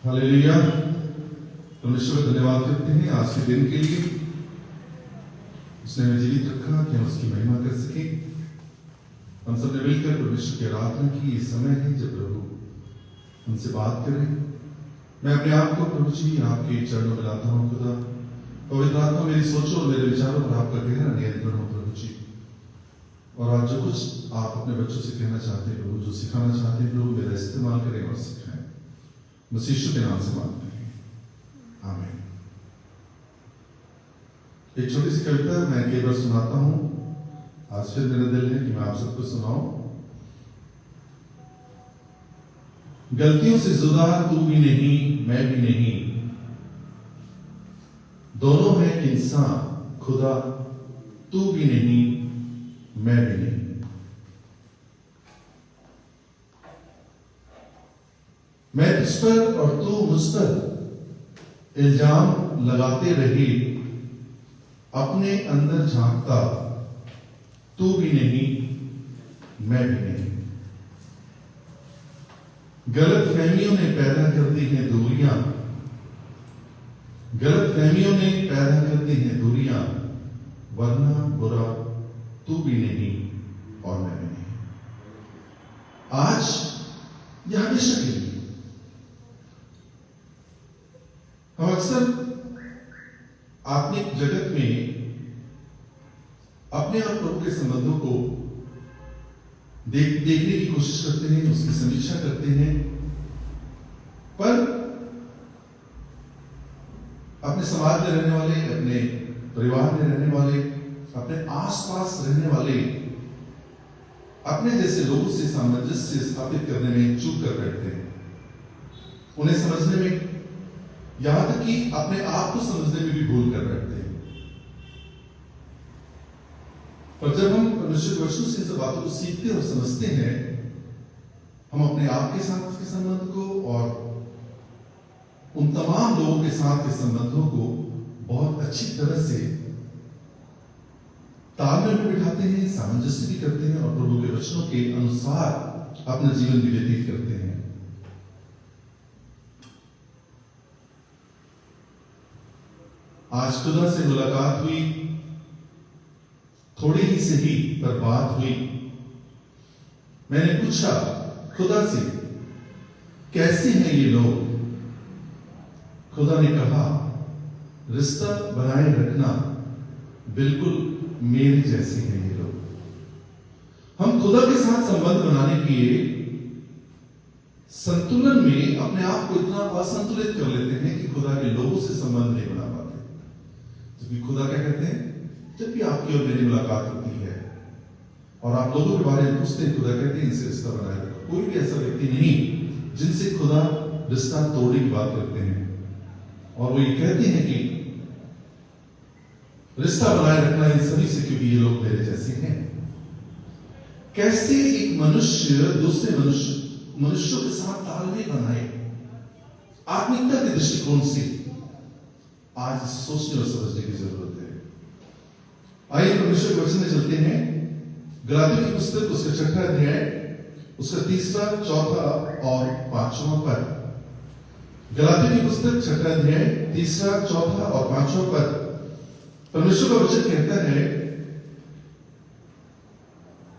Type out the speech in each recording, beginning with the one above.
Hallelujah. परमेश्वर को धन्यवाद करते हैं आज के दिन के लिए। उसने हमें जीवित रखा कि हम उसकी महिमा कर सके। हम सब ने मिलकर परमेश्वर की आराधना की। ये समय है जब प्रभु हमसे बात करें। मैं अपने आप को प्रभु जी आपके चरणों में लाता हूँ। खुदा पवित्र आत्मा मेरी सोचों और मेरे विचारों पर आपका गहरा नियंत्रण हो प्रभु जी। और आज जो कुछ आप अपने बच्चों से कहना चाहते हैं प्रभु, जो सिखाना चाहते हैं प्रभु, मेरा इस्तेमाल करें और सिखाएं। मसीह यीशु के नाम से मांगते हैं, आमीन। एक छोटी सी कविता मैं कई बार सुनाता हूं। आज फिर मेरा दिल है कि मैं आप सबको सुनाऊं। गलतियों से जुदा तू भी नहीं मैं भी नहीं, दोनों हैं इंसान खुदा, तू भी नहीं मैं भी नहीं। मैं तुझ पर और तू मुझ पर इल्जाम लगाते रहे, अपने अंदर झांकता तू भी नहीं मैं भी नहीं। गलत फहमियों ने पैदा कर दी हैं दूरियां, गलत फहमियों ने पैदा कर दी हैं दूरियां, वरना बुरा तू भी नहीं और मैं भी नहीं। आज या हमेशा के लिए हम अक्सर आत्मिक जगत में अपने और प्रभु के संबंधों को देखने की कोशिश करते हैं, उसकी समीक्षा करते हैं, पर अपने समाज में रहने वाले, अपने परिवार में रहने वाले, अपने आसपास रहने वाले, अपने जैसे लोगों से सामंजस्य स्थापित करने में चूक कर बैठते हैं। उन्हें समझने में, यहां तक कि अपने आप को समझने में भी भूल कर बैठते हैं। पर जब हम परमेश्वर के वचनों से इन सब बातों को सीखते और समझते हैं, हम अपने आप के साथ के संबंध को और उन तमाम लोगों के साथ के संबंधों को बहुत अच्छी तरह से तालमेल में बिठाते हैं, सामंजस्य भी करते हैं और प्रभु के वचनों के अनुसार अपना जीवन भी व्यतीत करते हैं। आज खुदा से मुलाकात हुई, थोड़ी ही सही पर बात हुई। मैंने पूछा खुदा से, कैसे हैं ये लोग? खुदा ने कहा, रिश्ता बनाए रखना, बिल्कुल मेरे जैसे हैं ये लोग। हम खुदा के साथ संबंध बनाने के संतुलन में अपने आप को इतना असंतुलित कर लेते हैं कि खुदा के लोगों से संबंध नहीं बना पाते। जबकि खुदा क्या कहते हैं, जब भी आपकी और मेरी मुलाकात होती है और आप लोगों के बारे में पूछते हैं, खुदा कहते हैं इनसे रिश्ता बनाए रखो। कोई भी ऐसा व्यक्ति नहीं जिनसे खुदा रिश्ता तोड़ने की बात करते हैं। और वो ये कहते हैं कि रिश्ता बनाए रखना इन सभी से, क्योंकि ये लोग मेरे जैसे हैं। कैसे एक मनुष्य दूसरे मनुष्यों के साथ तालमेल बनाए, आत्मिकता के दृष्टिकोण से, आज सोचने और समझने की जरूरत है। आइए परमेश्वर के वचन में चलते हैं। गलातियों की पुस्तक उसका 6वां अध्याय, उसका 3रा, 4था और 5वां पद। गलातियों की पुस्तक 6वां अध्याय, 3रा, 4था और 5वां पद। परमेश्वर का वचन कहता है,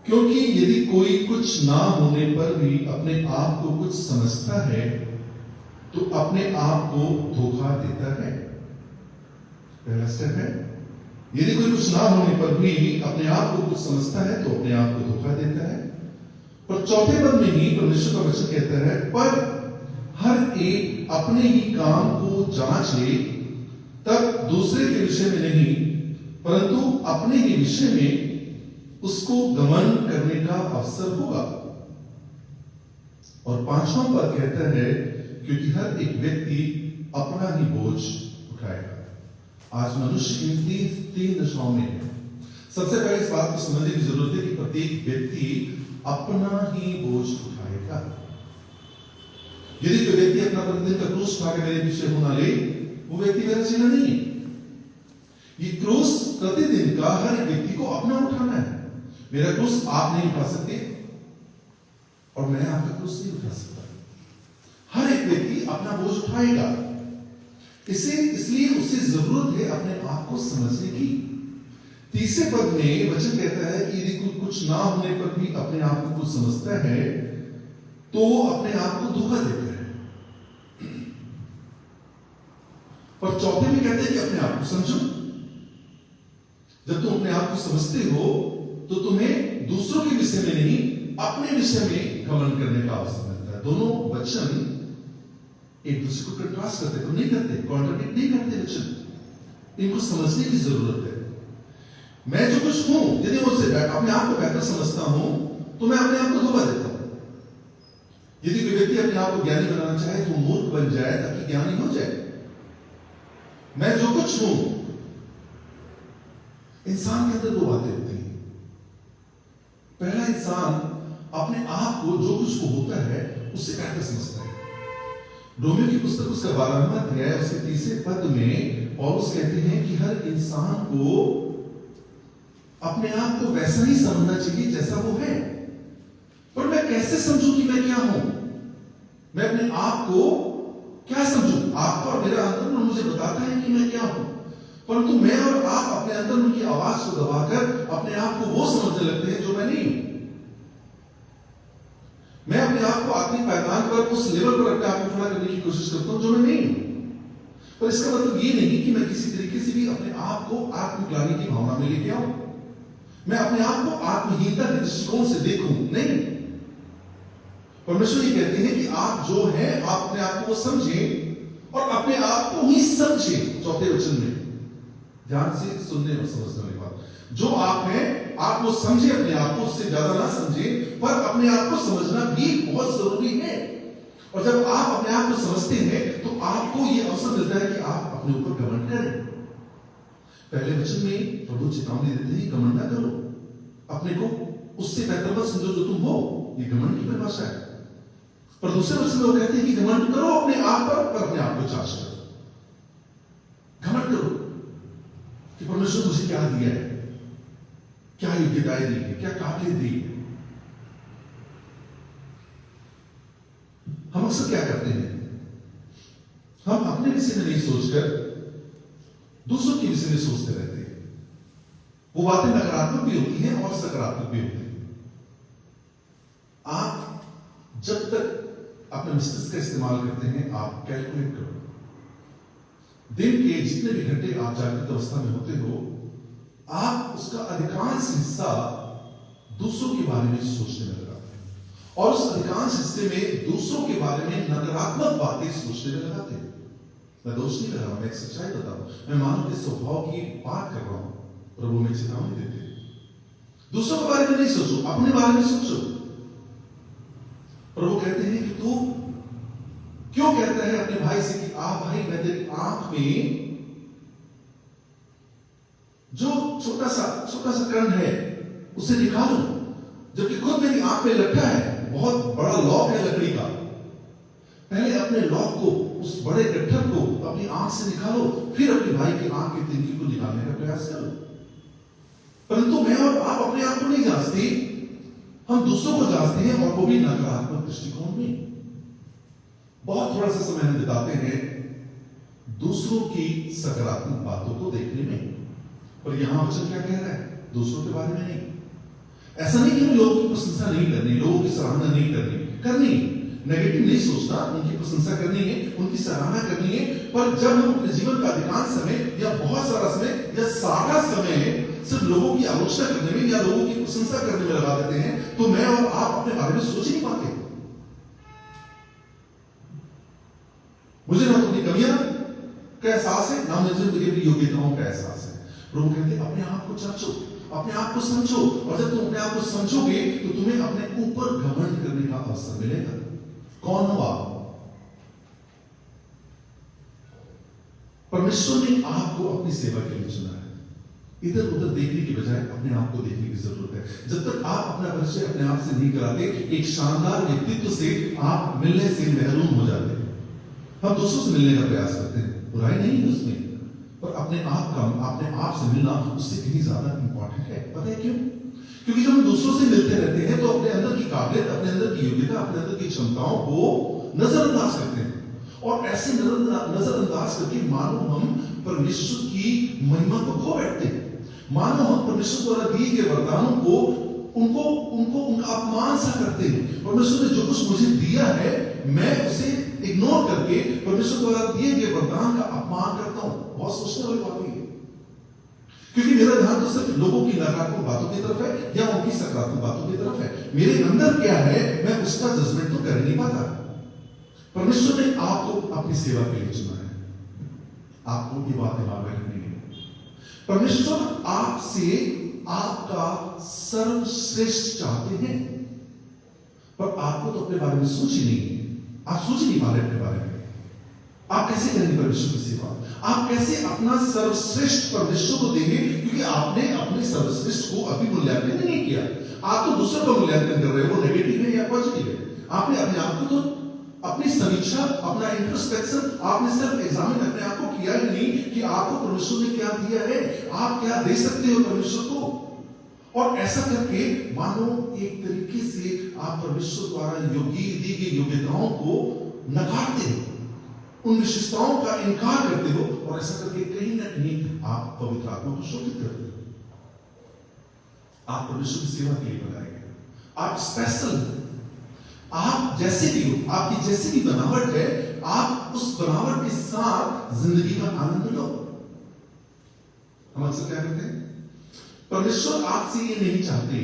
क्योंकि यदि कोई कुछ ना होने पर भी अपने आप को कुछ समझता है, तो अपने आप को धोखा देता है। पहला स्टेप है, यदि कोई कुछ ना होने पर भी अपने आप को कुछ समझता है, तो अपने आप को धोखा देता है। पर 4थे पद में ही परमेश्वर का वचन कहता है, पर हर एक अपने ही काम को जांच ले, तब दूसरे के विषय में नहीं परंतु अपने ही विषय में उसको गमन करने का अवसर होगा। और 5वां पद कहता है, क्योंकि हर एक व्यक्ति अपना ही बोझ उठाएगा। आज मनुष्य की तीन दशाओं में है। सबसे पहले इस बात को समझने की जरूरत है कि प्रत्येक व्यक्ति अपना ही बोझ उठाएगा। यदि कोई व्यक्ति अपना प्रतिदिन का क्रूस उठा के मेरे पीछे होना ले, वो व्यक्ति मेरा चेला नहीं है। ये क्रूस प्रतिदिन का हर एक व्यक्ति को अपना उठाना है। मेरा क्रूस आप नहीं उठा सकते और मैं आपका क्रूस नहीं उठा सकता। हर एक व्यक्ति अपना बोझ उठाएगा। इसलिए उसे जरूरत है अपने आप को समझने की। तीसरे पद में वचन कहता है कि यदि कुछ ना होने पर भी अपने आप को कुछ समझता है तो अपने आप को धोखा देता है। और चौथे में कहते हैं कि अपने आप को समझो। जब तुम अपने आप को समझते हो तो तुम्हें दूसरों के विषय में नहीं, अपने विषय में घमंड करने का अवसर मिलता है। दोनों वचन एक दूसरे को कंट्रास्ट करते, तो नहीं करते, कॉन्ट्राडिक्ट नहीं करते वचन। इनको समझने की जरूरत है। मैं जो कुछ हूं, यदि मुझसे अपने आप को बेहतर समझता हूं तो मैं अपने आप को धोखा देता हूं। यदि कोई व्यक्ति अपने आप को ज्ञानी बनाना चाहे तो मूर्ख बन जाए ताकि ज्ञानी हो जाए। मैं जो कुछ हूं, इंसान के अंदर दो बातें होती हैं। पहला, इंसान अपने आप को जो कुछ वो होता है उससे बेहतर समझता है। रोमियो की पुस्तक उसका 12वां अध्याय उसके 30वें पद में पौलुस कहते हैं कि हर इंसान को अपने आप को वैसा ही समझना चाहिए जैसा वो है। पर मैं कैसे समझूं कि मैं क्या हूं? मैं अपने आप को क्या समझूं? आपका और मेरा अंतर मुझे बताता है कि मैं क्या हूं, परंतु मैं और आप अपने अंदर उनकी आवाज को दबाकर अपने आप को वो समझने लगते हैं जो मैं नहीं हूं। मैं अपने आप को आत्मिक पायदान पर उस लेवल पर अपने आप को खड़ा करने की कोशिश करता हूं जो मैं नहीं हूं। पर इसका मतलब ये नहीं कि मैं किसी तरीके से भी अपने आप को आत्मग्लानि की भावना में लेके आऊं, मैं अपने आप को आत्महीनता के दृष्टिकोण से देखूं, नहीं। परमेश्वर ये कहते हैं कि आप जो है आप अपने आप को समझें और अपने आप को ही समझें। चौथे वचन में ध्यान से सुनने और समझने वाली बात, जो आप हैं आप वो समझे, अपने आप को उससे ज्यादा ना समझे, पर अपने आप को समझना भी बहुत जरूरी है। और जब आप अपने आप को समझते हैं तो आपको ये अवसर मिलता है कि आप अपने ऊपर घमंड करें। पहले वचन में प्रभु चेतावनी देते हैं, घमंड ना करो, अपने को उससे बेहतर मत समझो जो तुम हो। ये घमंड की परिभाषा है। पर दूसरे वचन में वो कहते हैं कि घमंड करो अपने आप पर अपने आप को जांच करो। घमंड करो कि परमेश्वर मुझे क्या दिया है, क्या योग्यताएं दी है, क्या काबिलियत दी है। हम अक्सर क्या करते हैं, हम अपने विषय में नहीं सोचकर दूसरों के विषय में सोचते रहते हैं। वो बातें नकारात्मक भी होती हैं और सकारात्मक भी होती हैं। आप जब तक अपने मस्तिष्क का इस्तेमाल करते हैं, आप कैलकुलेट करो। दिन के जितने भी घंटे आप जागृत अवस्था में होते हो, आप उसका अधिकांश हिस्सा दूसरों के बारे में सोचने में लगाते हैं और उस अधिकांश हिस्से में दूसरों के बारे में नकारात्मक बातें सोचने में लगाते हैं। मैं दोष नहीं कर रहा हूं, मैं एक सच्चाई बता रहा हूं। मैं मानव के स्वभाव की बात कर रहा हूं। प्रभु में चेतावनी देते हैं, दूसरों के बारे में नहीं सोचो, अपने बारे में सोचो। प्रभु कहते हैं कि तू क्यों कहता है अपने भाई से कि आ भाई मैं तेरी आंख में जो छोटा सा कण है उसे निकालूं, जबकि खुद मेरी आंख में लटका है बहुत बड़ा लॉक है लकड़ी का। पहले अपने लॉक को, उस बड़े गट्ठर को अपनी आंख से निकालो, फिर अपने भाई की आंख की तिनकी को निकालने का प्रयास करो। परंतु मैं और आप अपने आप को नहीं जांचते, हम दूसरों को जांचते हैं, और वो भी नकारात्मक दृष्टिकोण में। बहुत थोड़ा सा समय हम बिताते हैं दूसरों की सकारात्मक बातों को देखने में, पर यहां वचन क्या कह रहा है? दूसरों के बारे में नहीं। ऐसा नहीं कि हमें लोगों की प्रशंसा नहीं करनी, लोगों की सराहना नहीं करनी, नेगेटिव नहीं सोचना, उनकी प्रशंसा करनी है, उनकी सराहना करनी है। पर जब हम अपने जीवन का अधिकांश समय या बहुत सारा समय या सारा समय सिर्फ लोगों की आलोचना करने में या लोगों की प्रशंसा करने में लगा देते हैं, तो मैं और आप अपने बारे में सोच ही नहीं पाते। मुझे ना अपनी कमियां का एहसास है, ना मुझे मेरी योग्यताओं का एहसास है। प्रभु कहते हैं अपने आप को जांचो, अपने आप को समझो, और जब तुम अपने आप को समझोगे तो तुम्हें अपने ऊपर घमंड करने का अवसर मिलेगा। कौन हो आप? परमेश्वर ने आपको अपनी सेवा के लिए चुना है। इधर उधर देखने की बजाय अपने आप को देखने की जरूरत है। जब तक आप अपना परिचय अपने आप से नहीं कराते, एक शानदार व्यक्तित्व से आप मिलने से महरूम हो जाते हैं। हम दूसरों से मिलने का प्रयास करते हैं, बुराई नहीं है उसमें, पर अपने आप से मिलना उससे कहीं ज्यादा इंपॉर्टेंट है। पता है क्यों? क्योंकि जब हम दूसरों से मिलते रहते हैं तो अपने अंदर की काबिलियत, अपने अंदर की योग्यता, अपने अंदर की क्षमताओं को नजरअंदाज करते हैं, और ऐसे नजरअंदाज करके मानो हम परमेश्वर की महिमा को खो बैठते हैं, मानो हम परमेश्वर द्वारा दिए गए वरदानों को उनका अपमान सा करते हैं। परमेश्वर ने जो कुछ मुझे दिया है मैं उसे इग्नोर करके परमेश्वर द्वारा दिए गए वरदान का अपमान करता हूं। बहुत सोचने वाली बात है, क्योंकि मेरा ध्यान तो सिर्फ लोगों की नकारात्मक बातों की तरफ है या उनकी सकारात्मक बातों की तरफ है। मेरे अंदर क्या है मैं उसका जजमेंट तो कर नहीं पाता। परमेश्वर ने आपको अपनी सेवा के लिए चुना है, आपको ये बात दिमाग में रखनी है। परमेश्वर आपसे आपका सर्वश्रेष्ठ चाहते हैं, पर आपको तो अपने बारे में सोच ही नहीं है। आप सोच ही नहीं पा रहे अपने बारे में। आप कैसे करेंगे परमेश्वर की सेवा? आप कैसे अपना सर्वश्रेष्ठ परमेश्वर को देंगे? क्योंकि आपने अपने सर्वश्रेष्ठ को अभी मूल्यांकन नहीं किया। आप तो दूसरों का मूल्यांकन कर रहे हो, वो नेगेटिव है या पॉजिटिव है। आपने अपने आप को तो अपनी समीक्षा, अपना इंट्रोस्पेक्शन, आपने सिर्फ एग्जामिन अपने आप को किया ही नहीं कि आपको परमेश्वर ने क्या दिया है, आप क्या दे सकते हो परमेश्वर को। और ऐसा करके मानो एक तरीके से आप परमेश्वर द्वारा दी गई योग्यताओं को नकारते हो, उन विशेषताओं का इनकार करते हो, और ऐसा करके कहीं ना कहीं आप पवित्र आत्मा को शोषित करते हो। आप परमेश्वर की सेवा के लिए बनाए गए, आप स्पेशल, आप जैसे भी हो, आपकी जैसी भी बनावट है, आप उस बनावट के साथ जिंदगी का आनंद लो। हम अक्सर क्या करते हैं, परमेश्वर आपसे ये नहीं चाहते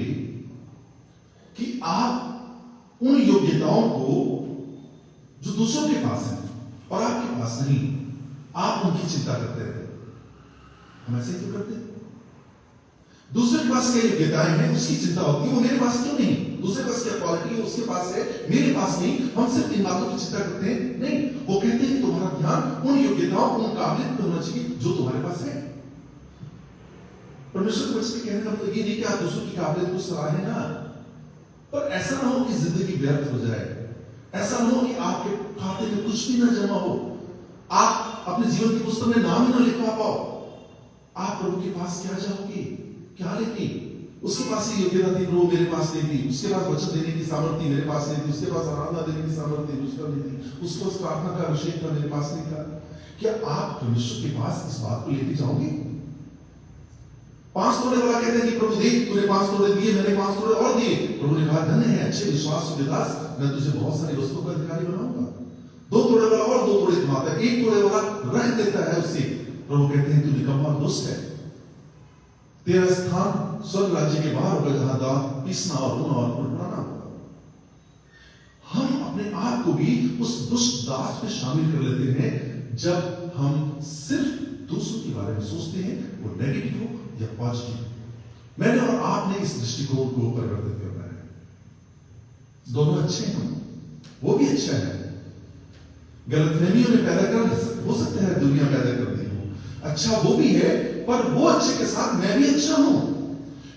कि आप उन योग्यताओं को जो दूसरों के पास है और आपके पास नहीं, आप उनकी चिंता करते रहते। हम ऐसे ही तो करते हैं। दूसरे के पास क्या योग्यताएं हैं उसकी चिंता होती है, वो मेरे पास क्यों नहीं, दूसरे के पास क्या क्वालिटी है उसके पास है मेरे पास नहीं। हम सिर्फ इन बातों की चिंता करते हैं। नहीं, वो कहते हैं तुम्हारा ध्यान उन योग्यताओं, उन काबिलियत पे होना चाहिए जो तुम्हारे पास है। परमेश्वर के बच्चे कहने का मतलब ये नहीं कि आप दूसरों की काबिलियत को सराहें ना, पर ऐसा ना हो कि जिंदगी व्यर्थ हो जाए, ऐसा ना हो कि आपके खाते में कुछ भी ना जमा हो, आप अपने जीवन की पुस्तक में नाम ही ना लिखवा पाओ। आप प्रभु के पास क्या जाओगे, क्या लेके? उसके पास ये योग्यता थी, प्रभु मेरे पास नहीं थी। उसके पास वचन देने की सामर्थ्य मेरे पास नहीं थी। उसके पास आराधना देने की सामर्थ्य उसका नहीं थी। उसके पास प्रार्थना का अभिषेक था, मेरे पास नहीं था। क्या आप परमेश्वर के पास इस बात को लेके जाओगे? 5 तोड़े वाला कहते हैं कि प्रभु देख, तूने 5 तोड़े दिए, मैंने 5 तोड़े और दिए। प्रभु ने कहा धन्य है अच्छे विश्वास के दास, मैं तुझे बहुत सारी वस्तुओं का अधिकारी बनाऊंगा। 2 तोड़े वाला और 2 तोड़े कमाता है, 1 तोड़े वाला रख देता है उससे। प्रभु कहते हैं तू निकम्मा और दुष्ट है, तेरा स्थान स्वर्ग राज्य के बाहर होगा, जहां दांत पीसना और रोना और कुड़कुड़ाना होगा। हम अपने आप को भी उस दुष्ट दास में शामिल कर लेते हैं जब हम सिर्फ दूसरों के बारे में सोचते हैं, वो नेगेटिव हो या पॉजिटिव। मैंने और आपने इस दृष्टिकोण को परिवर्तित करना है। दोनों अच्छे हैं, वो भी अच्छा है। गलतफहमियों में पैदा कर हो सकते हैं, दुनिया पैदा कर दी हो, अच्छा वो भी है, पर वो अच्छे के साथ मैं भी अच्छा हूं।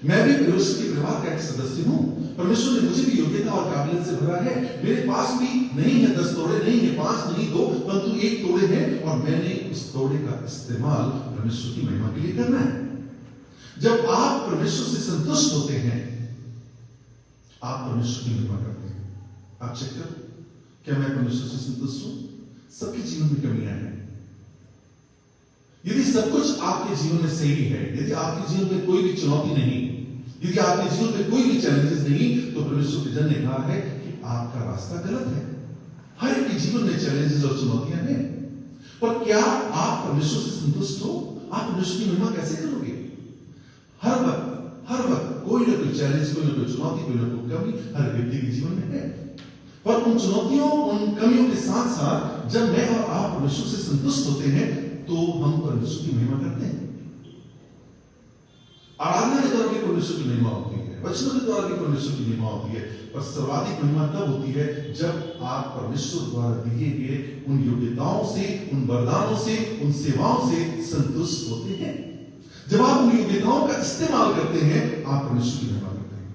मैं भी परमेश्वर के परिवार का एक सदस्य हूं। परमेश्वर ने मुझे भी योग्यता और काबिलियत से भरा है। मेरे पास भी नहीं है 10 तोड़े, नहीं है 5, नहीं 2, परंतु 1 तोड़े हैं, और मैंने उस तोड़े का इस्तेमाल परमेश्वर की महिमा के लिए करना है। जब आप परमेश्वर से संतुष्ट होते हैं, आप परमेश्वर की महिमा करते हैं। आप चेक करो, क्या मैं परमेश्वर से संतुष्ट हूं? सबके जीवन में कमियां हैं। यदि सब कुछ आपके जीवन में सही है, यदि आपके जीवन में कोई भी चुनौती नहीं, यदि आपके जीवन में कोई भी चैलेंजेस नहीं, तो परमेश्वर के जन ने कहा है कि आपका रास्ता गलत है। हर एक के जीवन में चैलेंजेस और चुनौतियां हैं, पर क्या आप परमेश्वर से संतुष्ट हो? आप परमेश्वर की महिमा कैसे करोगे? हर वक्त कोई ना कोई चैलेंज, कोई ना कोई चुनौती, कोई ना कोई कमी हर व्यक्ति के जीवन में है। पर उन चुनौतियों, उन कमियों के साथ साथ जब मैं और आप परमेश्वर से संतुष्ट होते हैं, तो हम परमेश्वर की महिमा करते हैं। आराधना के द्वारा भी परमेश्वर की महिमा होती है, वचनों के द्वारा भी परमेश्वर की महिमा होती है, पर सर्वाधिक महिमा तब होती है जब आप परमेश्वर द्वारा दिए गए उन योग्यताओं से, उन वरदानों से, उन सेवाओं से संतुष्ट होते हैं। जब आप उन योग्यताओं का इस्तेमाल करते हैं, आप परमेश्वर की महिमा करते हैं।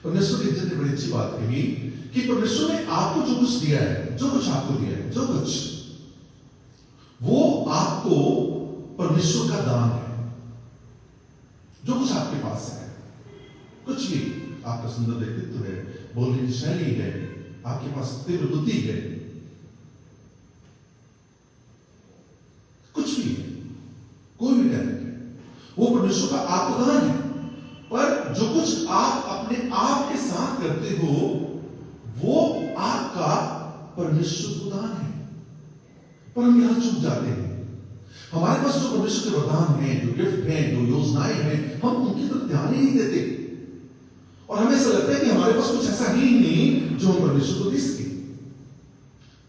परमेश्वर के जन ने बड़ी अच्छी बात कही कि परमेश्वर ने आपको जो कुछ दिया है, जो कुछ आपको दिया है, जो कुछ, वो आपको परमेश्वर का दान है। जो कुछ आपके पास है, कुछ भी, आपका सुंदर व्यक्तित्व है, बोलने की शैली है, आपके पास तीव्र बुद्धि है, परमेश्वर का आपको दान है। पर जो कुछ आप अपने आप के साथ करते हो वो आपका परमेश्वर को दान है। पर हम यहां चूक जाते हैं। हमारे पास जो परमेश्वर के वरदान हैं, जो गिफ्ट हैं, जो योजनाएं हैं, हम उनकी तरफ ध्यान ही नहीं देते। और हमें ऐसा लगता है कि हमारे पास कुछ ऐसा ही नहीं जो हम परमेश्वर को दे सके,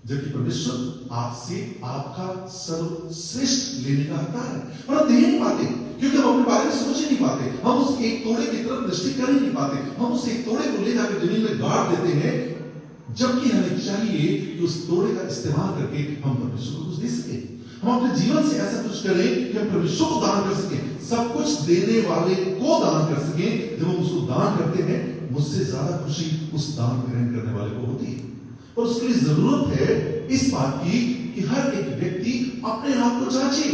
जबकि परमेश्वर आपसे आपका सर्वश्रेष्ठ लेने का हकदार है। पर हम दे नहीं पाते क्योंकि हम अपने बारे में सोच ही नहीं पाते। हम उस एक तोड़े की तरफ दृष्टि कर ही नहीं पाते। हम उस एक तोड़े को ले जाकर जमीन में गाड़ देते हैं, जबकि हमें चाहिए कि उस तोड़े का इस्तेमाल करके हम परमेश्वर को कुछ दे सके। हम अपने जीवन से ऐसा कुछ करें कि हम परमेश्वर को दान कर सकें, सब कुछ देने वाले को दान कर सकें। जब हम उसको दान करते हैं, मुझसे ज्यादा खुशी उस दान ग्रहण करने वाले को होती है। और उसके लिए जरूरत है इस बात की कि हर एक व्यक्ति अपने आप को जांचे।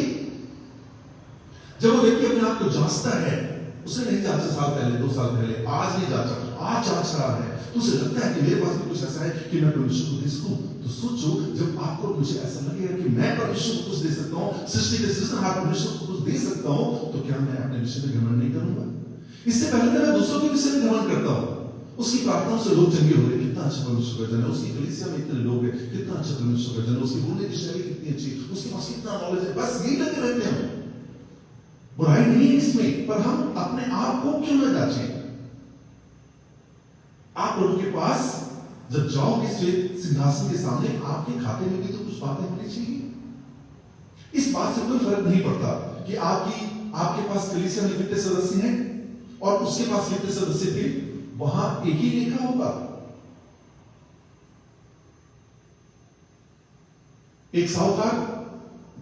जब वो व्यक्ति अपने आप को जांचता है, उसे नहीं जांचा साल पहले, 2 साल पहले, आज नहीं जांचा, आज जांच रहा है, तो उसे लगता है कि मेरे पास भी कुछ ऐसा है कि मैं परमेश्वर को दे सकूं। तो सोचो, जब आपको मुझे ऐसा लगेगा कि मैं परमेश्वर को कुछ दे सकता हूं, सृष्टि के सृजनहार परमेश्वर को कुछ दे सकता हूं, तो क्या मैं अपने विषय में घमंड नहीं करूंगा? इससे पहले मैं दूसरों के विषय में घमंड करता हूं। उसकी प्रार्थनाओं से लोग चंगे हो रहे, कितना अच्छा परमेश्वर का जन है, उसकी कलीसिया में इतने लोग हैं, कितना अच्छा परमेश्वर का जन है, उसकी बोलने की शैली कितनी अच्छी, उसके पास कितना नॉलेज है। बस यही लगे रहते हैं। बुराई नहीं है इसमें, पर हम अपने आप को क्यों न जांचें? आप लोगों के पास जब जाओगे श्वेत सिंहासन के सामने, आपके खाते में भी तो कुछ बातें होनी चाहिए। इस बात से कोई फर्क नहीं पड़ता कि आपके पास कलीसिया में कितने सदस्य हैं और उसके पास कितने सदस्य थे, वहां एक ही लिखा होगा। एक साहूकार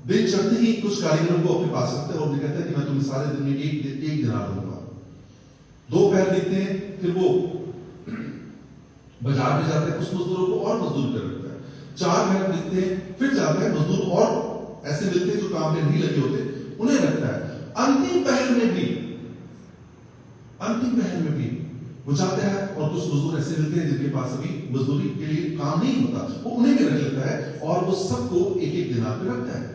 दिन चढ़ते ही कुछ कारीगरों को अपने पास रखते हैं और कहता है कि मैं तुम्हें सारे दिन में एक दिनार दूंगा। 2 पैर देते हैं, फिर वो बाजार में जाता है, कुछ मजदूरों को और मजदूर कर रखता है। 4 पैर देते हैं, फिर जाता है, मजदूर और ऐसे मिलते हैं जो काम में नहीं लगे होते, उन्हें रखता है। अंतिम पहर में भी वो जाता है और कुछ मजदूर ऐसे मिलते हैं जिनके पास अभी मजदूरी के लिए काम नहीं होता, वो उन्हें भी रख लेता है और वो सबको एक दिनार पे रखता है।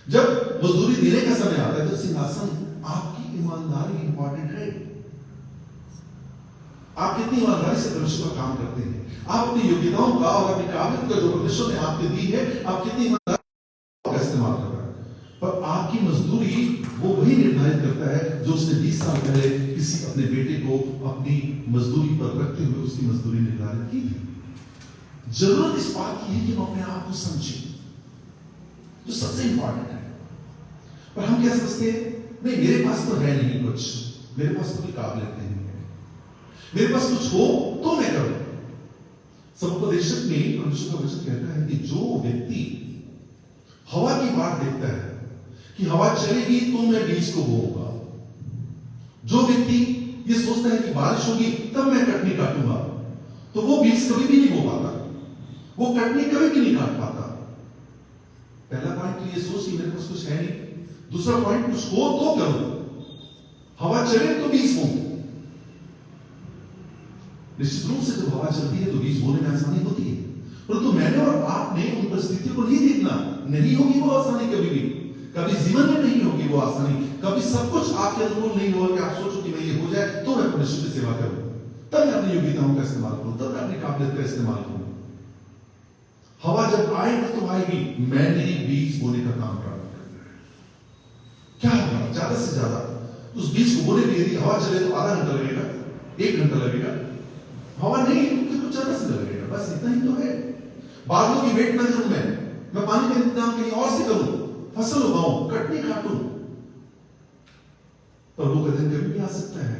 जब मजदूरी देने का समय आता है, तो सिंहासन, आपकी ईमानदारी इंपॉर्टेंट है। आप कितनी ईमानदारी से परमेश्वर का काम करते हैं, आप अपनी योग्यताओं का और अपनी काबिलियत का जो परमेश्वर ने आपके दी है, आप कितनी ईमानदारी का इस्तेमाल कर रहे हैं। पर आपकी मजदूरी वो वही निर्धारित करता है जो उसने 20 साल पहले किसी अपने बेटे को अपनी मजदूरी पर रखते हुए उसकी मजदूरी निर्धारित की थी। जरूरत इस बात की है कि हम अपने आप को समझें, जो सबसे इंपॉर्टेंट है। पर हम क्या समझते हैं, नहीं मेरे पास तो है नहीं कुछ, मेरे पास तो कोई काबिलियत नहीं है, मेरे पास कुछ हो तो मैं करूं। समुपदेशक में परमेश्वर का वचन कहता है कि जो व्यक्ति हवा की बात देखता है कि हवा चलेगी तो मैं बीज को बोऊंगा, जो व्यक्ति ये सोचता है कि बारिश होगी तब मैं कटनी काटूंगा, तो वो बीज कभी भी नहीं बो पाता, वो कटनी कभी भी नहीं काट पाता। पहला पॉइंट तो ये सोच कि मेरे पास कुछ है नहीं। दूसरा पॉइंट, कुछ हो तो करूं, हवा चले तो बीज बोऊं। निश्चित रूप से जब हवा चलती है तो बीज बोने में आसानी होती है, परंतु मैंने और आपने उन परिस्थितियों को नहीं देखना। नहीं होगी वो आसानी, कभी जीवन में नहीं होगी वो आसानी, कभी सब कुछ आपके अनुकूल नहीं होगा कि आप सोचो कि मैं ये हो जाए तो मैं परमेश्वर की सेवा करूं, तब मैं अपनी योग्यताओं का इस्तेमाल करूं, तब मैं अपनी काबिलियत का इस्तेमाल करूं। हवा जब आएगी तो आएगी, मैंने बीज बोने का काम प्रारंभ करना है। क्या होगा, ज्यादा से ज्यादा उस बीज को बोने में यदि हवा चले तो आधा घंटा लगेगा, 1 घंटा लगेगा। हवा नहीं तो कुछ ज्यादा से लगेगा, बस इतना ही तो है। बादलों की वेट न करूं मैं पानी का इंतजाम कहीं और से करूं, फसल उगाऊं, कटनी काटूं, प्रभु का दिन कभी भी आ सकता है।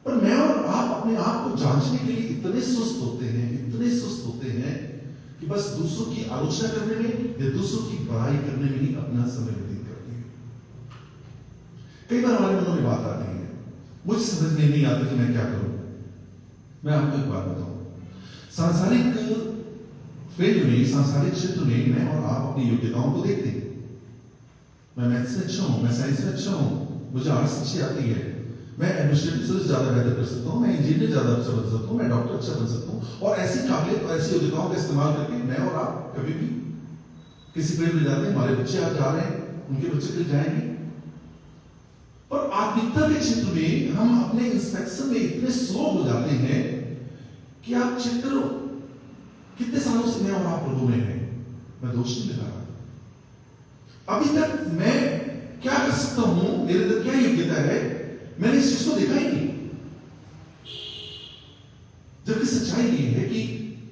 पर मैं और आप अपने आप को जांचने के लिए इतने सुस्त होते हैं कि बस दूसरों की आलोचना करने में या दूसरों की बड़ाई करने में ही अपना समय व्यतीत करते हैं। कई बार हमारे मनों में बात आती है, मुझे समझ में नहीं आता कि मैं क्या करूं। मैं आपको एक बात बताऊं, सांसारिक फील्ड में, सांसारिक क्षेत्र में मैं और आप अपनी योग्यताओं को देखते हैं। मैं मैथ्स में अच्छा हूं, मैं साइंस में अच्छा हूं, मुझे आर्ट्स अच्छी आती है, मैं एडमिनिस्ट्रेटिव सर्विस ज्यादा बेहतर कर सकता हूं, मैं इंजीनियर ज्यादा अच्छा बन सकता हूं, मैं डॉक्टर अच्छा बन सकता हूं। और ऐसी काबिलियत और ऐसी योग्यताओं का इस्तेमाल करके मैं और आप कभी भी किसी फील्ड में जाते हैं, हमारे बच्चे आज जा रहे हैं, उनके बच्चे कल जाएंगे। पर आत्मिकता के क्षेत्र में हम अपने इंस्पेक्शन में इतने स्लो हो जाते हैं कि आप चेक करो कितने सालों से मैं और आप प्रभु में हैं। मैं दोष नहीं लगा रहा, अभी तक मैं क्या कर सकता हूं, मेरे अंदर क्या योग्यता है, मैंने इस चीज को देखा ही नहीं। जबकि सच्चाई ये है कि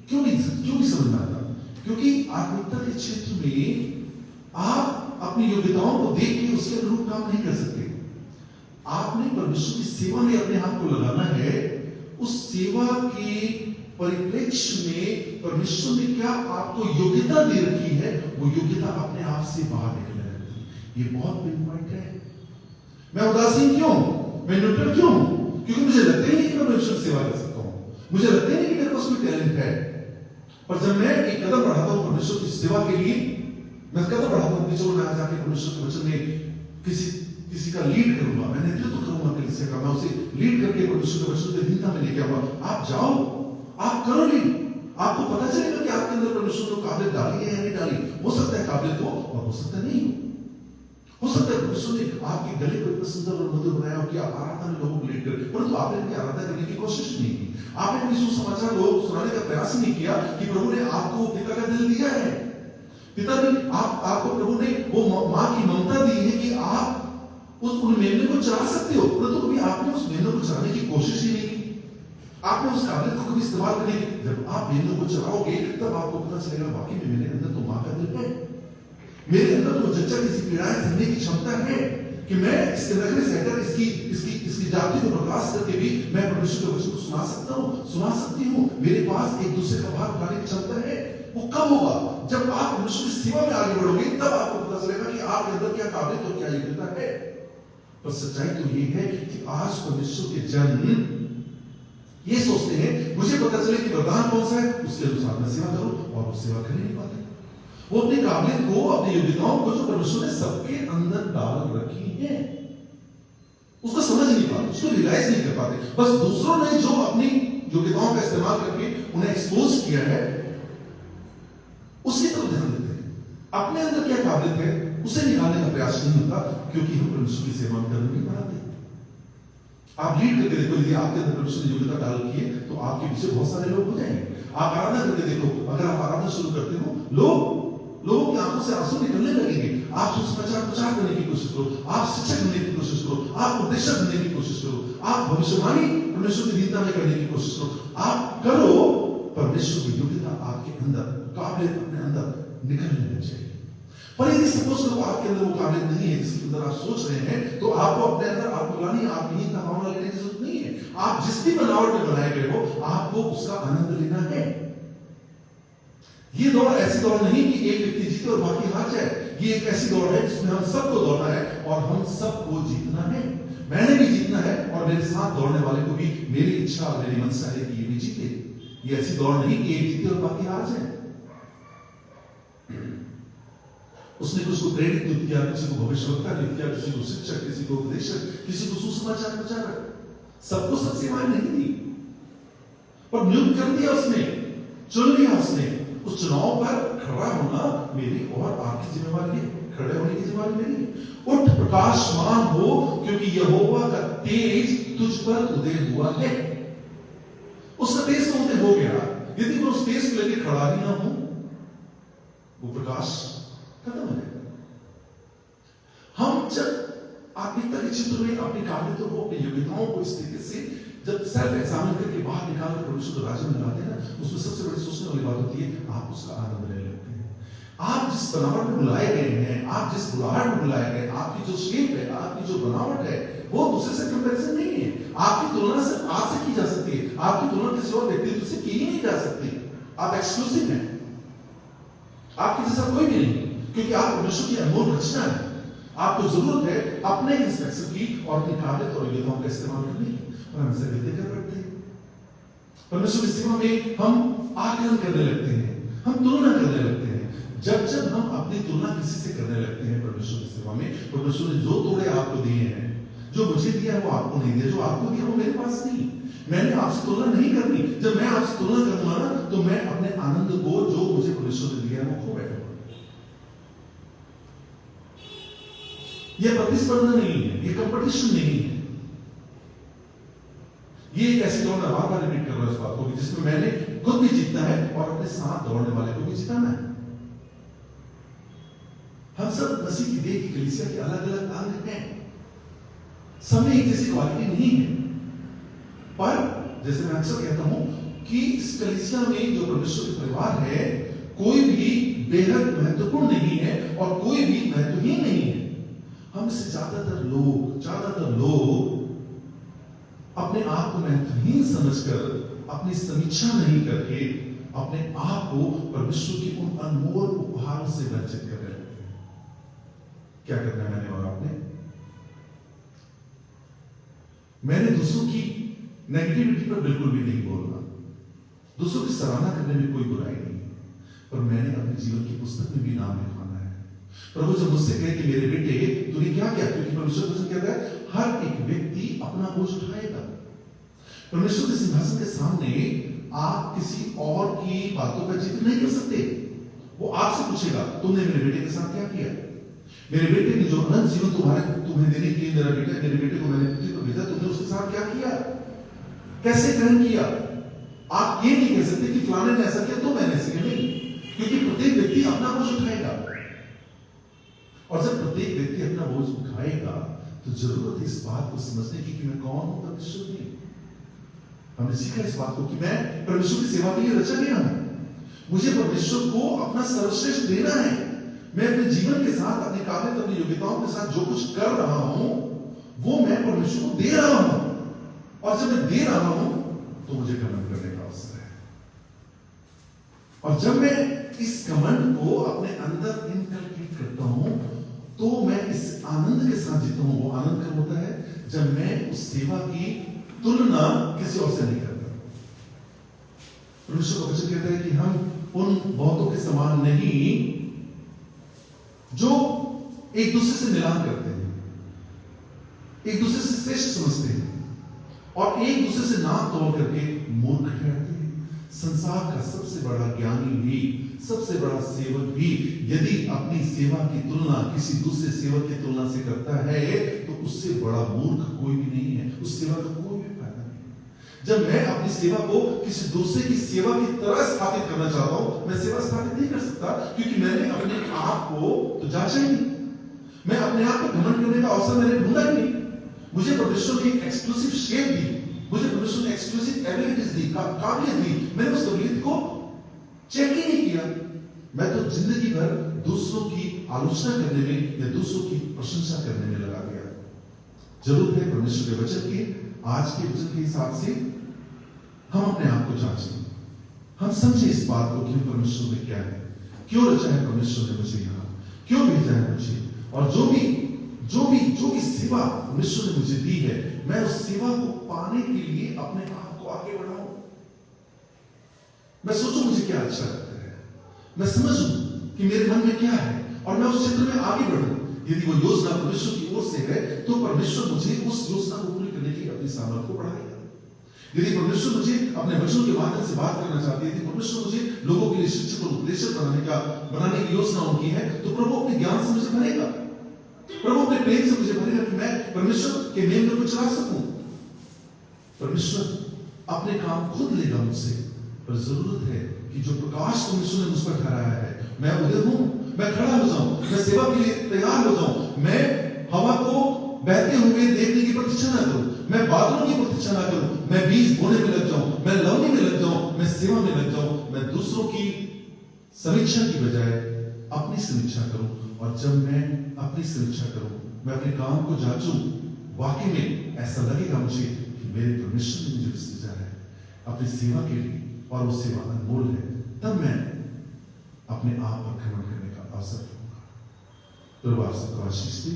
क्यों नहीं समझ में आता, क्योंकि आत्मिकता के क्षेत्र में आप अपनी योग्यताओं को देख के उसके अनुरूप काम नहीं कर सकते। आपने परमेश्वर की सेवा में अपने हाथ को लगाना है। उस सेवा के परिप्रेक्ष्य में परमेश्वर ने क्या आपको योग्यता दे रखी है, वो योग्यता अपने आप से बाहर निकलने लगती है। ये बहुत बिग पॉइंट है। मैं उदासीन क्यों, मैं न्यूट्रल क्यों? क्योंकि मुझे लगता ही नहीं कि मैं परमेश्वर की सेवा कर सकता हूं, मुझे लगता ही नहीं कि मेरे पास कोई टैलेंट है। पर जब मैं एक कदम बढ़ाता हूं परमेश्वर की सेवा के लिए, मैं कदम बढ़ाता हूं कि चलो मैं आज जाके परमेश्वर के वचन में किसी का लीड करूंगा, मैं नेतृत्व करूंगा कलीसिया का, मैं उसे लीड करके परमेश्वर के वचन के अधीनता में लेके आऊंगा। आप जाओ, आप करो लीड, आपको पता चलेगा कि आपके अंदर परमेश्वर ने काबिलियत डाली है या नहीं डाली। हो सकता है काबिलियत हो और हो सकता नहीं हो सकता है परमेश्वर ने आपके गले को इतना सुंदर और मधुर बनाया हो कि आप आराधना में लोगों को लीड करें, परंतु आपने इनकी आराधना करने की कोशिश नहीं की। आपने अपनी सुसमाचार लोगों को सुनाने का प्रयास नहीं किया कि प्रभु ने आपको पिता का दिल दिया है, पिता ने आपको प्रभु ने वो मां की ममता दी है कि आप उन मेमने को चला सकते हो, परंतु कभी आपने उस मेमने को चलाने की कोशिश ही नहीं की। आपने उस काबिलियत को कभी इस्तेमाल करने की, जब आप मेमने को चलाओगे तब आपको पता चलेगा वाकई में मेरे अंदर तो मां का दिल है, मेरे अंदर तो जच्चा किसी पीड़ाएं सहने की क्षमता है कि मैं इसके नखरे सहकर इसकी जाति को बर्दाश्त करके भी मैं परमेश्वर के वचन को सुना सकता हूं, सुना सकती हूं। मेरे पास एक दूसरे का भार उठाने की क्षमता है। वो कब होगा? जब आप परमेश्वर की सेवा में आगे बढ़ोगे, तब आपको पता चलेगा कि आपके अंदर क्या काबिलियत और क्या योग्यता है। पर सच्चाई तो ये है कि आज परमेश्वर के जन ये सोचते हैं मुझे पता चले कि वरदान कौन सा है, उसके अनुसार मैं सेवा करूं, और वो सेवा कर नहीं पाते। वो अपनी काबिलियत को, अपनी योग्यताओं को जो परमेश्वर ने सबके अंदर डाल रखी है, उसको समझ नहीं पाते, उसको रियलाइज नहीं कर पाते। बस दूसरों ने जो अपनी योग्यताओं का इस्तेमाल करके उन्हें एक्सपोज किया है, उसकी तरफ ध्यान देते हैं। अपने अंदर क्या काबिलियत है उसे निकालने का प्रयास नहीं होता, क्योंकि हम परमेश्वर की सेवा में कदम नहीं बढ़ाते। आप लीड करके देखो, यदि आपके अंदर परमेश्वर ने योग्यता डाल रखी है तो आपके पीछे बहुत सारे लोग हो जाएंगे। आप आराधना करके देखो, अगर आप आराधना शुरू करते हो, लोगों की आंखों से आंसू निकलने लगेंगे। आप सुसमाचार प्रचार करने की कोशिश करो, आप शिक्षक बनने की कोशिश करो, आप उपदेशक बनने की कोशिश करो, आप भविष्यवाणी परमेश्वर की दीनता में करने की कोशिश करो, आप करो। परमेश्वर की योग्यता आपके अंदर, काबिलियत अपने अंदर निकलने लग जाएगी। पर यदि सपोज करो आपके अंदर वो काबिलियत नहीं है जिसके अंदर आप सोच रहे हैं, तो आपको अपने अंदर आत्मग्लानि, आत्महीनता भावना लेने की जरूरत नहीं है। आप जिस भी बनावट में बनाए गए हो, आपको उसका आनंद लेना है। ये दौड़ ऐसी दौड़ नहीं कि एक व्यक्ति जीते और बाकी हार जाए। ये एक ऐसी दौड़ है जिसमें हम सबको दौड़ना है और हम सबको जीतना है। मैंने भी जीतना है और मेरे साथ दौड़ने वाले को भी मेरी इच्छा और मेरी मनसा है कि ये भी जीते। ये ऐसी दौड़ नहीं कि एक जीते और बाकी हार जाए। उसने कुछ को प्रेरित नियुक्त किया, किसी को भविष्यवक्ता नियुक्त किया, किसी को शिक्षक, किसी को उपदेशक, किसी को सुसमाचार प्रचारक, सबको सब सेवाएं नहीं दी, पर नियुक्त कर दिया उसने, चुन लिया उसने। उस चुनाव पर खड़ा होना मेरी और आपकी जिम्मेवारी है, खड़े होने की जिम्मेवारी मेरी है। उठ प्रकाशमान हो, क्योंकि यहोवा का तेज तुझ पर उदय हुआ है। उसका तेज तो उदय हो गया, यदि मैं उस तेज को लेकर खड़ा ही ना हूं, वो प्रकाश खत्म हो जाएगा। हम जब आत्मिकता के क्षेत्र में अपनी काबिलियतों को, अपनी योग्यताओं को इस तरीके से जब सेल्फ एग्जामिन करके बाहर निकाल कर परमेश्वर राज्य में लाते हैं ना, उसमें सबसे बड़ी सोचने वाली बात होती है, आप उसका आनंद लेने लगते हैं। आप जिस बनावट में बुलाए गए हैं, आप जिस बुलाहट में बुलाए गए, आपकी जो शेप है, आपकी जो बनावट है, वो दूसरे से कंपैरिजन नहीं है। आपकी तुलना सिर्फ आपसे की जा सकती है, आपकी तुलना किसी और व्यक्तित्व से की ही नहीं जा सकती। आप एक्सक्लूसिव हैं, आपके जैसा कोई भी नहीं, क्योंकि आप परमेश्वर की अनमोल रचना है। आपको जरूरत है अपने इंस्पेक्शन की और अपनी काबिलियत और योग्यताओं का इस्तेमाल करने की, और हम इसे गलती कर बैठते हैं। परमेश्वर की सेवा में हम आकलन करने लगते हैं, हम तुलना करने लगते हैं। जब हम अपनी तुलना किसी से करने लगते हैं परमेश्वर की सेवा में, परमेश्वर ने जो तोड़े आपको दिए हैं, जो मुझे दिया वो आपको नहीं दिया, जो आपको दिया वो मेरे पास नहीं। मैंने आपसे तुलना नहीं करनी। जब मैं आपसे तुलना करूंगा ना, तो मैं अपने आनंद को जो मुझे परमेश्वर ने दिया है वो खो बैठूंगा। यह प्रतिस्पर्धा नहीं है, यह कंपटीशन नहीं है। ये एक ऐसी दौड़, मैं बार बार रिपीट कर रहा हूं इस बात को, जिसमें मैंने खुद भी जीतना है और अपने साथ दौड़ने वाले को भी जिताना है। हम सब मसीह की देह की कलीसिया के अलग अलग अंग हैं, सब में एक जैसी क्वालिटी नहीं है, पर जैसे मैं अक्सर कहता हूं कि इस कलीसिया में जो परमेश्वर के परिवार है, कोई भी बेहद महत्वपूर्ण नहीं है और कोई भी महत्वहीन नहीं है। हम से ज्यादातर लोग अपने आप को महत्वहीन समझकर, अपनी समीक्षा नहीं करके अपने आप को परमेश्वर की उन अनमोल उपहारों से वंचित कर रहे हैं। क्या करना है मैंने और आपने? मैंने दूसरों की नेगेटिविटी पर बिल्कुल भी नहीं बोलना, दूसरों की सराहना करने में कोई बुराई नहीं, पर मैंने अपने जीवन की पुस्तक में भी नाम लिखवाना है। प्रभु जब मुझसे कहे कि मेरे बेटे तूने क्या किया, क्योंकि परमेश्वर वचन कहता है हर एक व्यक्ति अपना बोझ उठाएगा। परमेश्वर के सिंहासन के सामने आप किसी और की बातों का जिक्र नहीं कर सकते। वो आपसे पूछेगा तुमने मेरे बेटे के साथ क्या किया? मेरे बेटे ने जो अनंत जीवन तुम्हें देने के लिए मेरे बेटे को मैंने पृथ्वी पर भेजा, तुमने उसके साथ क्या किया, कैसे ग्रहण किया? आप ये नहीं कह सकते कि फलाने ने ऐसा किया तो मैंने ऐसे किया, नहीं, क्योंकि प्रत्येक व्यक्ति अपना बोझ उठाएगा। और जब प्रत्येक व्यक्ति अपना बोझ उठाएगा तो जरूरत है इस बात को समझने की कि मैं कौन हूं परमेश्वर की। हमने सीखा इस बात को कि मैं परमेश्वर की सेवा के लिए रचा गया हूं। मुझे परमेश्वर को अपना सर्वश्रेष्ठ देना है। मैं अपने जीवन के साथ, अपनी काबिलियत, अपनी योग्यताओं के साथ जो कुछ कर रहा हूं वो मैं परमेश्वर को दे रहा हूं, और जब मैं दे रहा हूं तो मुझे घमंड करने का अवसर है। और जब मैं इस घमंड को अपने अंदर इनकलकेट करता हूं तो मैं इस आनंद के साथ जीता हूं। वो आनंद कब होता है? जब मैं उस सेवा की तुलना किसी और से नहीं करता। परमेश्वर का वचन कहता है कि हम उन बहुतों के समान नहीं जो एक दूसरे से मिलान करते हैं, एक दूसरे से श्रेष्ठ समझते हैं और एक दूसरे से नाम तोड़ करके मूर्ख ठहरते हैं। संसार का सबसे बड़ा ज्ञानी भी, सबसे बड़ा सेवक भी यदि अपनी सेवा की तुलना किसी दूसरे सेवक की तुलना से करता है तो उससे बड़ा मूर्ख कोई भी नहीं है। उस सेवा का कोई भी फायदा नहीं। जब मैं अपनी सेवा को किसी दूसरे की सेवा की तरह स्थापित करना चाहता हूं, मैं सेवा स्थापित नहीं कर सकता, क्योंकि मैंने अपने आप को तो जांचा ही नहीं। मैं अपने आप को घमंड करने का अवसर मैंने ढूंढा ही नहीं। मुझे परमेश्वर की एक्सक्लूसिव शेप दी, मुझे परमेश्वर ने एक्सक्लूसिव एबिलिटीज दी, काबिलियत दी, मैंने उस काबिलियत को चेक ही नहीं किया। मैं तो जिंदगी भर दूसरों की आलोचना करने में या दूसरों की प्रशंसा करने में लगा गया। जरूरत है परमेश्वर के वचन की, आज के वचन के हिसाब से हम अपने आप को जांचें, हम समझे इस बात को कि परमेश्वर में क्या है, क्यों रचा है परमेश्वर ने मुझे यहाँ, क्यों भेजा है मुझे, और जो भी सेवा परमेश्वर ने मुझे दी है, मैं उस सेवा को पाने के लिए अपने आप को आगे बढ़ाऊं। मैं सोचूं मुझे क्या अच्छा लगता है, मैं समझूं कि मेरे मन में क्या है और मैं उस क्षेत्र में आगे बढ़ूं। यदि वो योजना परमेश्वर की ओर से है तो परमेश्वर मुझे उस योजना को पूरी करने की अपनी सामर्थ्य को बढ़ाएगा। यदि परमेश्वर मुझे अपने वचनों के माध्यम से बात करना चाहती है, यदि परमेश्वर मुझे लोगों के लिए शिक्षक और उपदेशक बनाने की योजना उनकी है, तो प्रभु अपने ज्ञान से मुझे भरेगा, प्रभु अपने प्रेम से मुझे भरेगा कि मैं परमेश्वर के मेल में को चला सकूं। परमेश्वर अपने काम खुद लेगा मुझसे, पर जरूरत है कि जो प्रकाश परमेश्वर ने मुझ पर ठहराया है, मैं उदय हूं, मैं खड़ा हो जाऊं, मैं सेवा के लिए तैयार हो जाऊं, मैं हवा को बहते हुए देखने की प्रतीक्षा न करूं, मैं बादलों की प्रतीक्षा न करूं, मैं बीज बोने में लग जाऊं, मैं लवनी में लग जाऊं, मैं सेवा में लग जाऊं, मैं दूसरों की समीक्षा की बजाय अपनी समीक्षा करूं। और जब मैं अपनी समीक्षा करूं, मैं अपने काम को जांचूं, वाकई में ऐसा लगेगा मुझे कि मेरे परमेश्वर ने मुझे भेजा है अपनी सेवा के लिए और वो सेवा अनमोल है, तब मैं अपने आप पर घमंड करने का अवसर दूंगा। प्रभु आप सबको आशीष दे।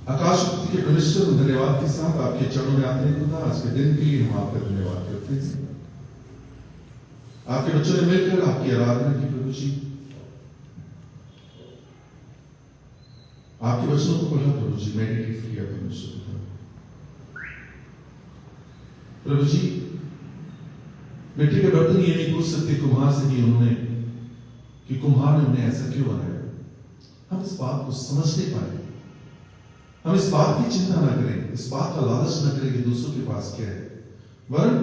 आकाश के परमेश्वर, धन्यवाद के साथ आपके चरणों में आते हैं खुदा, आज के दिन के लिए हम आपका धन्यवाद करते हैं। आपके बच्चों ने मिलकर आपकी आराधना की प्रभु जी, आपके वचनों को पढ़ा प्रभु जी, मेडिटेट किया परमेश्वर प्रभु जी। मिट्टी के बर्तन ये नहीं पूछ सकते कुम्हार से कि कुम्हार ने उन्हें ऐसा क्यों बनाया, हम इस बात को समझ नहीं पाए। हम इस बात की चिंता ना करें, इस बात का लालच ना करें कि दूसरों के पास क्या है, वरन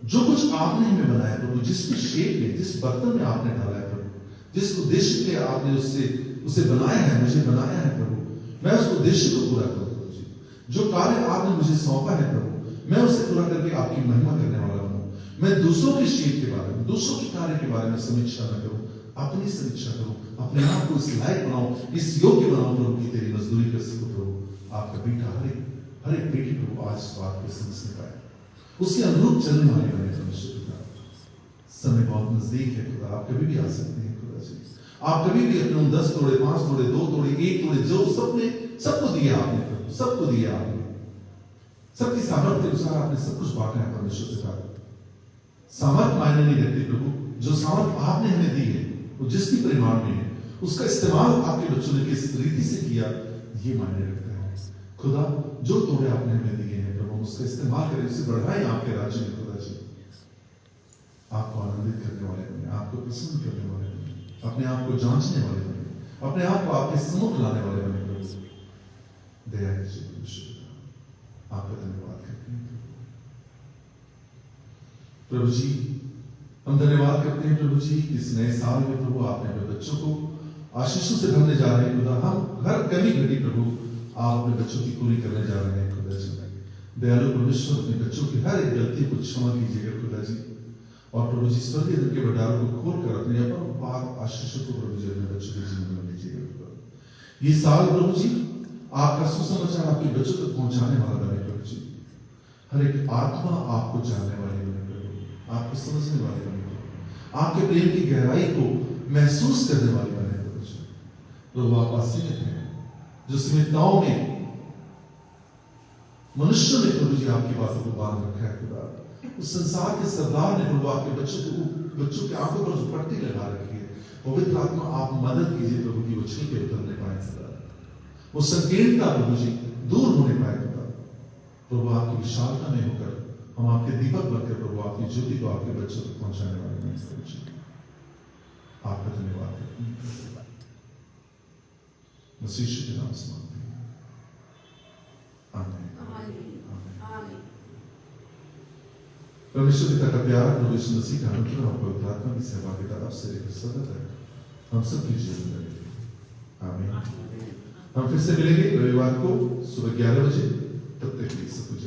जो कुछ आपने हमें बनाया प्रभु, जिस भी शेप में, जिस बर्तन में आपने डाला है प्रभु, जिस उद्देश्य के आपने उसे बनाया है, मुझे बनाया है प्रभु, मैं उस उद्देश्य को पूरा करूं प्रभु जी। जो कार्य आपने मुझे सौंपा है प्रभु, मैं उसे पूरा करके आपकी महिमा करने वाला हूं। मैं दूसरों के शेप के बारे में, दूसरों के कार्य के बारे में समीक्षा न करूं, अपनी समीक्षा करूं, अपने आप को इस लायक बनाऊं, इस योग्य बनाऊं प्रभु की तेरी मजदूरी कर सकूं प्रभु। आपका बेटा हर एक बेटी प्रभु आज इस बात को समझने पाए, उसके अनुरूप चलने वाले बने परमेश्वर पिता। समय बहुत नजदीक है खुदा, आप कभी भी आ सकते हैं खुदा जी। आप कभी भी अपने 10 तोड़े, 5 तोड़े, 2 तोड़े, 1 तोड़े, जो सबको दिया आपने प्रभु, सबको दिया आपने, सबकी सामर्थ्य के अनुसार आपने सब कुछ बांटा है परमेश्वर पिता। सामर्थ्य मायने नहीं रखती प्रभु, जो सामर्थ्य आपने हमें दी है वो जिस भी परिमाण में है, उसका इस्तेमाल आपके बच्चों ने किस रीति से किया ये मायने रखता है खुदा। जो तोड़े आपने हमें दिए हैं प्रभु, उसका इस्तेमाल करें, उसे बढ़ाएं आपके राज्य में खुदा जी। आपको आनंदित करने वाले बने, आपको प्रसन्न करने वाले बने, अपने आप को जांचने वाले बने, अपने आप को आपके सम्मुख लाने वाले बने प्रभु। दया कीजिए परमेश्वर, आपका धन्यवाद करते हैं प्रभु जी। हम धन्यवाद करते हैं प्रभु जी, इस नए साल में प्रभु आपने अपने बच्चों को आशीषों से भरने जा रहे हैं खुदा। हम हर कमी घटी प्रभु आप अपने बच्चों की पूरी करने जा रहे हैं खुदा जी। दयालु परमेश्वर, अपने बच्चों की हर एक गलती को क्षमा कीजिएगा खुदा जी। और प्रभु जी स्वर्गीय धन के भंडारों को खोलकर अपने अपरंपार आशीषों को प्रभु जी अपने बच्चों के जीवन में लीजिएगा। ये साल प्रभु जी आपका सुसमाचार आपके बच्चों तक पहुंचाने वाला बने प्रभु जी। हर एक आत्मा आपको जानने वाली बने प्रभु, आपको समझने वाली बने प्रभु, आपके प्रेम की गहराई को महसूस करने वाली बने प्रभु जी। प्रभु आप असीमित हैं, जो सीमितताओं में मनुष्य ने प्रभु जी आपकी बातों को बांध रखा है खुदा। उस संसार के सरदार ने प्रभु आपके बच्चों के आंखों पर जो पट्टी लगा रखी है, पवित्र आत्मा आप मदद कीजिए प्रभु की वो छींके उतरने पाए खुदा, वो संकीर्णता प्रभु जी दूर होने पाए खुदा। प्रभु आपकी विशालता में होकर हम आपके दीपक बनकर प्रभु आपकी ज्योति को आपके बच्चों तक पहुंचाने वाले हैं प्रभु जी। आपका धन्यवाद करते हैं, मसीह के नाम से मांगते हैं, आमीन। परमेश्वर पिता का प्यार, प्रभु यीशु मसीह का अनुग्रह और पवित्र आत्मा की सहभागिता अब से लेकर सदा तक हम सब की जीवन में रहे, आमीन। हम फिर से मिलेंगे रविवार को सुबह 11 बजे। तब तक के लिए सब कुछ